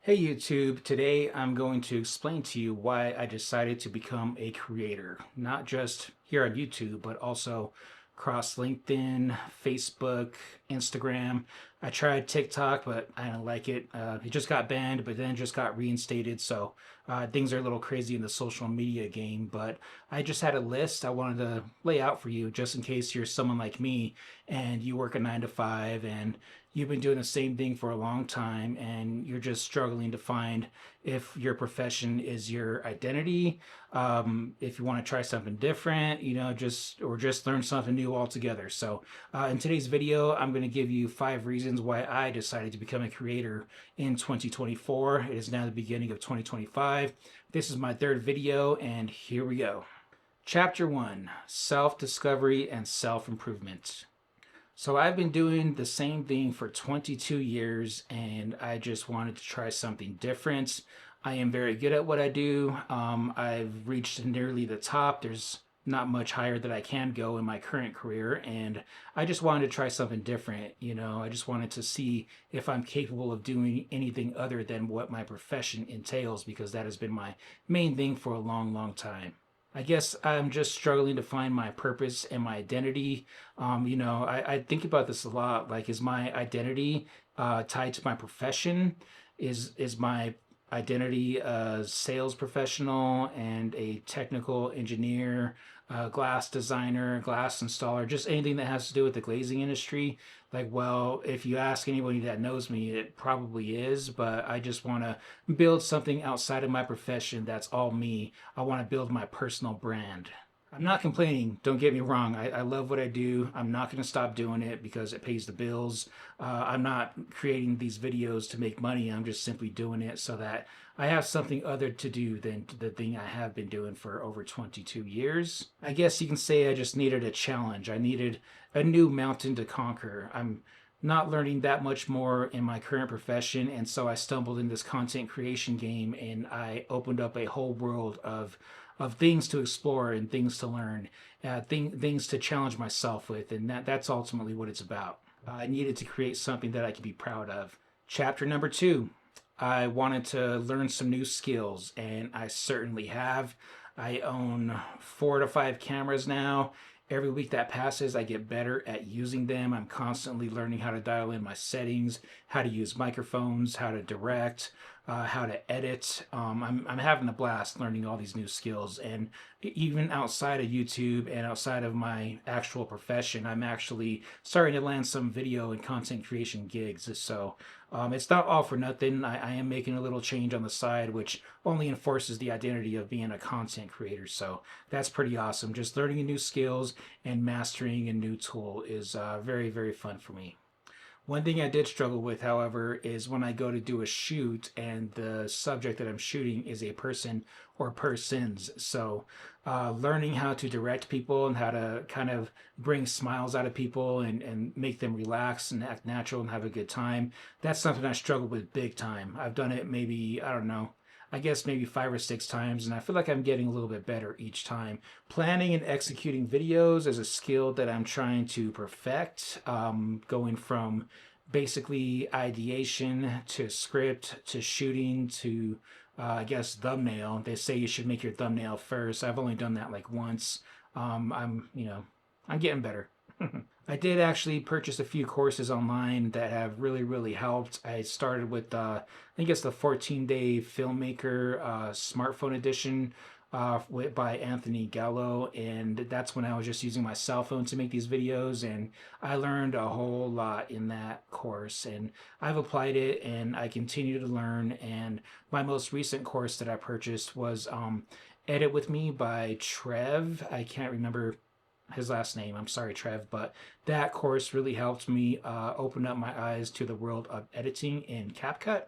Hey YouTube, today I'm going to explain to you why I decided to become a creator, not just here on YouTube, but also across LinkedIn, Facebook, Instagram. I tried TikTok, but I don't like it. It just got banned, but then just got reinstated. So things are a little crazy in the social media game. But I just had a list I wanted to lay out for you just in case you're someone like me and you work a 9 to 5 and you've been doing the same thing for a long time and you're just struggling to find if your profession is your identity, if you want to try something different, just learn something new altogether. So in today's video, I'm going to give you 5 reasons why I decided to become a creator in 2024. It is now the beginning of 2025. This is my third video, and here we go. Chapter 1: Self-Discovery and Self-Improvement. So I've been doing the same thing for 22 years and I just wanted to try something different. I am very good at what I do. I've reached nearly the top. There's not much higher that I can go in my current career, and I just wanted to try something different. I just wanted to see if I'm capable of doing anything other than what my profession entails, because that has been my main thing for a long, long time. I guess I'm just struggling to find my purpose and my identity. I think about this a lot. Like, is my identity tied to my profession? Is my identity a sales professional and a technical engineer, glass designer, glass installer, just anything that has to do with the glazing industry? Like, well, if you ask anybody that knows me, it probably is, but I just want to build something outside of my profession that's all me. I want to build my personal brand. I'm not complaining, don't get me wrong. I love what I do. I'm not going to stop doing it because it pays the bills. I'm not creating these videos to make money. I'm just simply doing it so that I have something other to do than the thing I have been doing for over 22 years. I guess you can say I just needed a challenge. I needed a new mountain to conquer. I'm not learning that much more in my current profession, and so I stumbled in this content creation game and I opened up a whole world of things to explore and things to learn, things to challenge myself with, and that's ultimately what it's about. I needed to create something that I could be proud of. Chapter number 2: I wanted to learn some new skills, and I certainly have. I own 4 to 5 cameras now. Every week that passes, I get better at using them. I'm constantly learning how to dial in my settings, how to use microphones, how to direct, how to edit. I'm having a blast learning all these new skills. And even outside of YouTube and outside of my actual profession, I'm actually starting to land some video and content creation gigs. So it's not all for nothing. I am making a little change on the side, which only enforces the identity of being a content creator. So that's pretty awesome. Just learning new skills and mastering a new tool is very, very fun for me. One thing I did struggle with, however, is when I go to do a shoot and the subject that I'm shooting is a person or persons. So, learning how to direct people and how to kind of bring smiles out of people and make them relax and act natural and have a good time, that's something I struggle with big time. I've done it maybe, I don't know, I guess maybe 5 or 6 times, and I feel like I'm getting a little bit better each time. Planning and executing videos is a skill that I'm trying to perfect, going from basically ideation to script to shooting to, I guess, thumbnail. They say you should make your thumbnail first. I've only done that like once. I'm getting better. I did actually purchase a few courses online that have really, really helped. I started with, I think it's the 14-day filmmaker smartphone edition by Anthony Gallo, and that's when I was just using my cell phone to make these videos, and I learned a whole lot in that course, and I've applied it, and I continue to learn. And my most recent course that I purchased was Edit With Me by Trev. I can't remember his last name. I'm sorry, Trev, but that course really helped me open up my eyes to the world of editing in CapCut.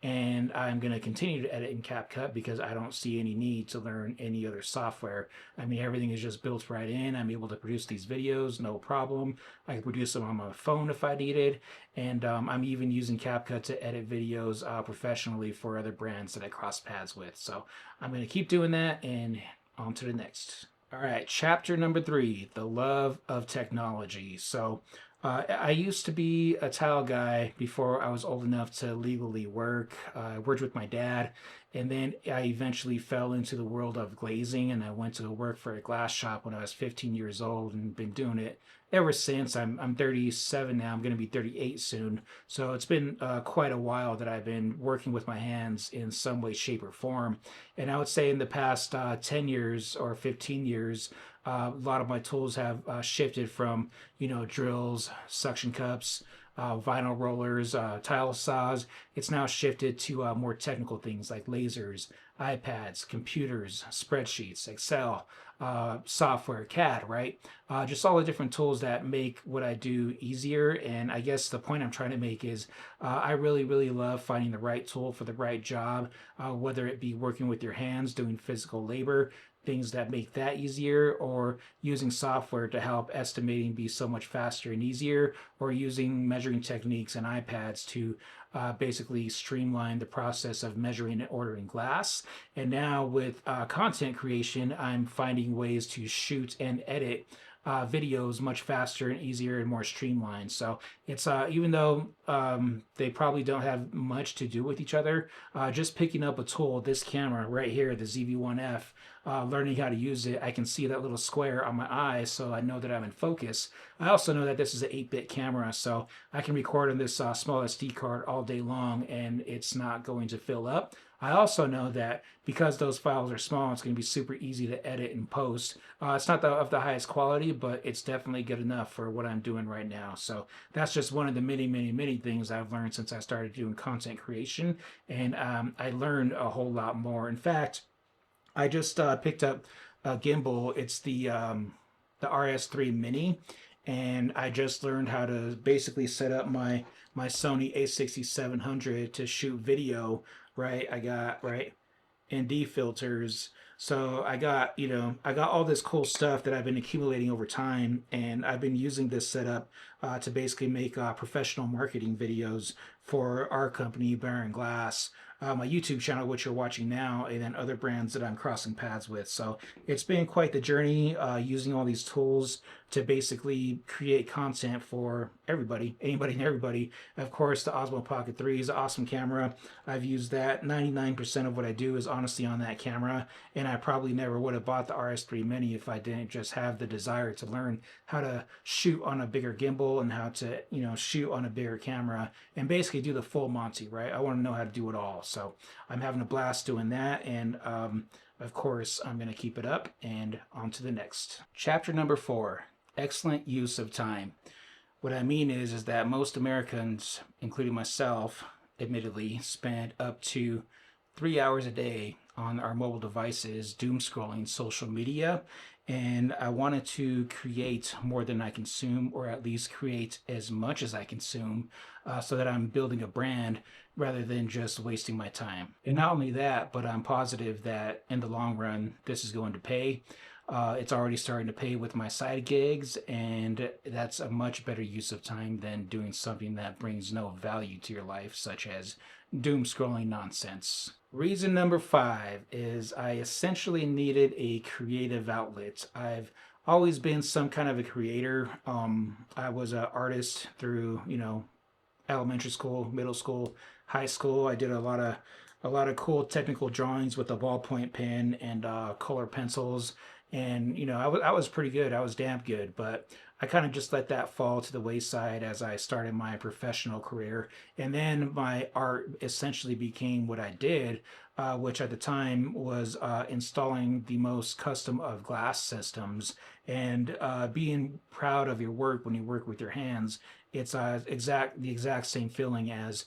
And I'm going to continue to edit in CapCut because I don't see any need to learn any other software. I mean, everything is just built right in. I'm able to produce these videos, no problem. I can produce them on my phone if I needed. And I'm even using CapCut to edit videos professionally for other brands that I cross paths with. So I'm going to keep doing that, and on to the next. All right, chapter number 3: the love of technology. So, I used to be a tile guy before I was old enough to legally work. I worked with my dad, and then I eventually fell into the world of glazing, and I went to work for a glass shop when I was 15 years old, and been doing it ever since. I'm 37 now. I'm going to be 38 soon, so it's been quite a while that I've been working with my hands in some way, shape, or form. And I would say in the past 10 years or 15 years, a lot of my tools have shifted from, drills, suction cups, vinyl rollers, tile saws. It's now shifted to more technical things like lasers, iPads, computers, spreadsheets, Excel, software, CAD, right? Just all the different tools that make what I do easier. And I guess the point I'm trying to make is I really, really love finding the right tool for the right job, whether it be working with your hands, doing physical labor, things that make that easier, or using software to help estimating be so much faster and easier, or using measuring techniques and iPads to basically streamline the process of measuring and ordering glass. And now with content creation, I'm finding ways to shoot and edit videos much faster and easier and more streamlined. So it's even though they probably don't have much to do with each other, just picking up a tool, this camera right here, the ZV-1F, learning how to use it, I can see that little square on my eye, so I know that I'm in focus. I also know that this is an 8-bit camera, so I can record on this small SD card all day long, and it's not going to fill up. I also know that because those files are small, it's going to be super easy to edit and post. It's not of the highest quality, but it's definitely good enough for what I'm doing right now. So that's just one of the many, many, many things I've learned since I started doing content creation. And I learned a whole lot more. In fact, I just picked up a gimbal. It's the RS3 Mini, and I just learned how to basically set up my Sony A6700 to shoot video. Right, I got right ND filters. So I got all this cool stuff that I've been accumulating over time, and I've been using this setup to basically make professional marketing videos for our company, Baron Glass, my YouTube channel, which you're watching now, and then other brands that I'm crossing paths with. So it's been quite the journey using all these tools to basically create content for everybody, anybody and everybody. Of course, the Osmo Pocket 3 is an awesome camera. I've used that. 99% of what I do is honestly on that camera, and I probably never would have bought the RS3 Mini if I didn't just have the desire to learn how to shoot on a bigger gimbal and how to, shoot on a bigger camera and basically do the full Monty, right? I want to know how to do it all. So I'm having a blast doing that, and of course, I'm going to keep it up, and on to the next. Chapter number 4, excellent use of time. What I mean is that most Americans, including myself, admittedly, spend up to 3 hours a day on our mobile devices, doom scrolling social media, and I wanted to create more than I consume, or at least create as much as I consume, so that I'm building a brand rather than just wasting my time. And not only that, but I'm positive that in the long run, this is going to pay. It's already starting to pay with my side gigs, and that's a much better use of time than doing something that brings no value to your life, such as doom scrolling nonsense. Reason number 5 is I essentially needed a creative outlet. I've always been some kind of a creator. I was an artist through, elementary school, middle school, high school. I did a lot of cool technical drawings with a ballpoint pen and color pencils. And I was pretty good. I was damn good, but I kind of just let that fall to the wayside as I started my professional career. And then my art essentially became what I did, which at the time was installing the most custom of glass systems and being proud of your work when you work with your hands. It's the exact same feeling as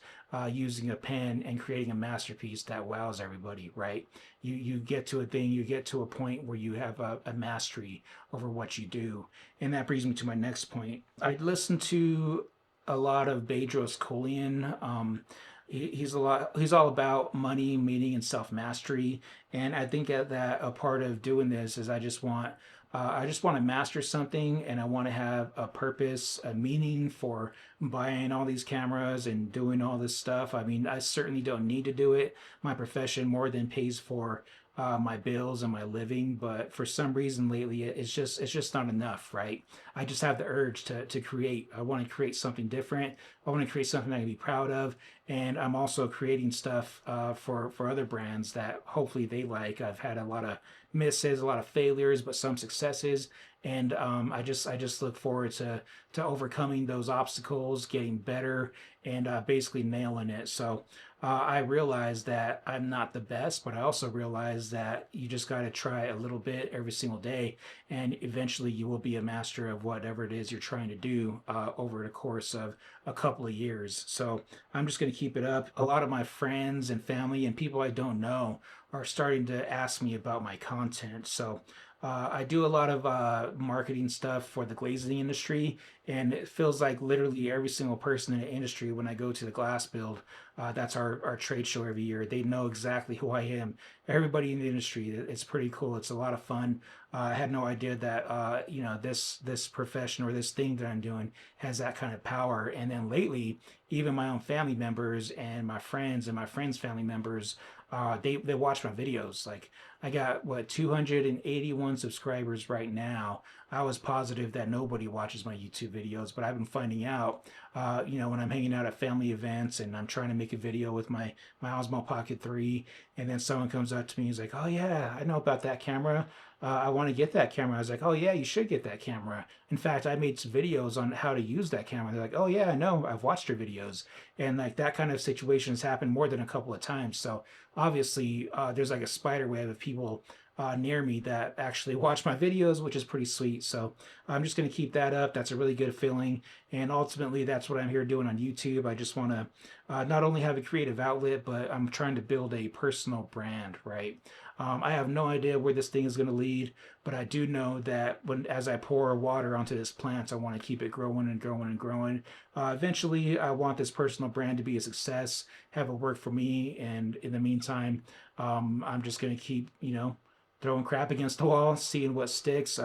using a pen and creating a masterpiece that wows everybody, right? You get to you get to a point where you have a mastery over what you do. And that brings me to my next point. I listened to a lot of Bedros Keuilian. He's all about money, meaning, and self-mastery. And I think that a part of doing this is I just want to master something, and I want to have a purpose, a meaning for buying all these cameras and doing all this stuff. I mean, I certainly don't need to do it. My profession more than pays for my bills and my living. But for some reason lately, it's just not enough, right? I just have the urge to create. I want to create something different. I want to create something I can be proud of, and I'm also creating stuff for other brands that hopefully they like. I've had a lot of misses, a lot of failures, but some successes, and I just look forward to overcoming those obstacles, getting better, and basically nailing it. So I realize that I'm not the best, but I also realize that you just got to try a little bit every single day, and eventually you will be a master of whatever it is you're trying to do over the course of a couple of years. So I'm just going to keep it up. A lot of my friends and family and people I don't know are starting to ask me about my content. So I do a lot of marketing stuff for the glazing industry, and it feels like literally every single person in the industry, when I go to the glass build, that's our trade show every year. They know exactly who I am. Everybody in the industry, it's pretty cool. It's a lot of fun. I had no idea that this profession or this thing that I'm doing has that kind of power. And then lately, even my own family members and my friends' family members, they watch my videos. Like I got what 281 subscribers right now. I was positive that nobody watches my YouTube videos, but I've been finding out, when I'm hanging out at family events and I'm trying to make a video with my Osmo Pocket 3, and then someone comes up to me, he's like, "Oh yeah, I know about that camera. I want to get that camera." I was like, "Oh yeah, you should get that camera. In fact, I made some videos on how to use that camera." They're like, "Oh yeah, I know. I've watched your videos." And like that kind of situation has happened more than a couple of times. So obviously, there's like a spider web of people near me that actually watch my videos, which is pretty sweet. So I'm just going to keep that up. That's a really good feeling. And ultimately, that's what I'm here doing on YouTube. I just want to not only have a creative outlet, but I'm trying to build a personal brand, right? I have no idea where this thing is going to lead, but I do know that as I pour water onto this plant, I want to keep it growing and growing and growing. Eventually, I want this personal brand to be a success, have it work for me, and in the meantime, I'm just going to keep, throwing crap against the wall, seeing what sticks.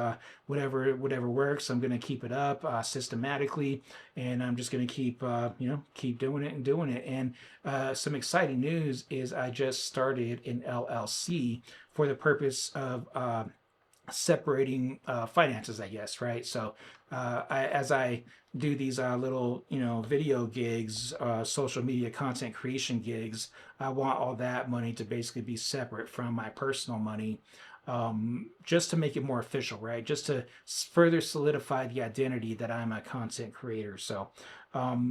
Whatever works, I'm gonna keep it up systematically, and I'm just gonna keep doing it and doing it. And some exciting news is I just started an LLC for the purpose of separating finances, I guess, right? So as I do these little, video gigs, social media content creation gigs, I want all that money to basically be separate from my personal money, just to make it more official, right? Just to further solidify the identity that I'm a content creator. So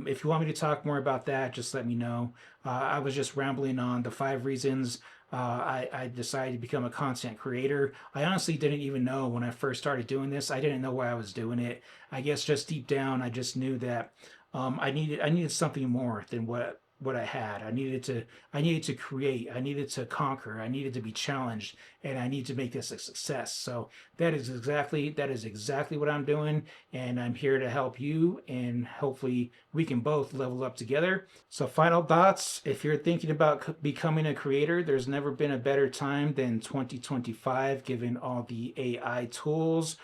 if you want me to talk more about that, just let me know. I was just rambling on the 5 reasons I decided to become a content creator. I honestly didn't even know when I first started doing this. I didn't know why I was doing it. I guess just deep down, I just knew that I needed something more than what I had. I needed to create. I needed to conquer. I needed to be challenged, and I need to make this a success. So that is exactly what I'm doing, and I'm here to help you, and hopefully we can both level up together. So final thoughts: if you're thinking about becoming a creator, there's never been a better time than 2025, given all the AI tools,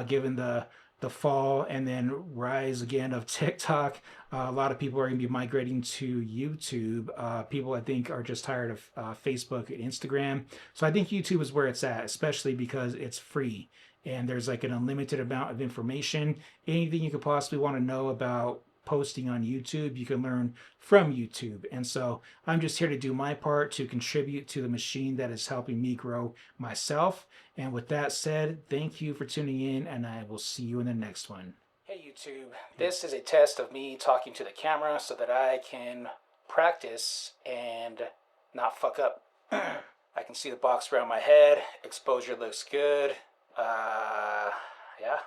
given the fall and then rise again of TikTok. A lot of people are going to be migrating to YouTube. People, I think, are just tired of Facebook and Instagram. So I think YouTube is where it's at, especially because it's free and there's like an unlimited amount of information. Anything you could possibly want to know about posting on YouTube, you can learn from YouTube. And so I'm just here to do my part to contribute to the machine that is helping me grow myself. And with that said, thank you for tuning in, and I will see you in the next one. Hey YouTube, this is a test of me talking to the camera so that I can practice and not fuck up. I can see the box around my head, exposure looks good. Yeah.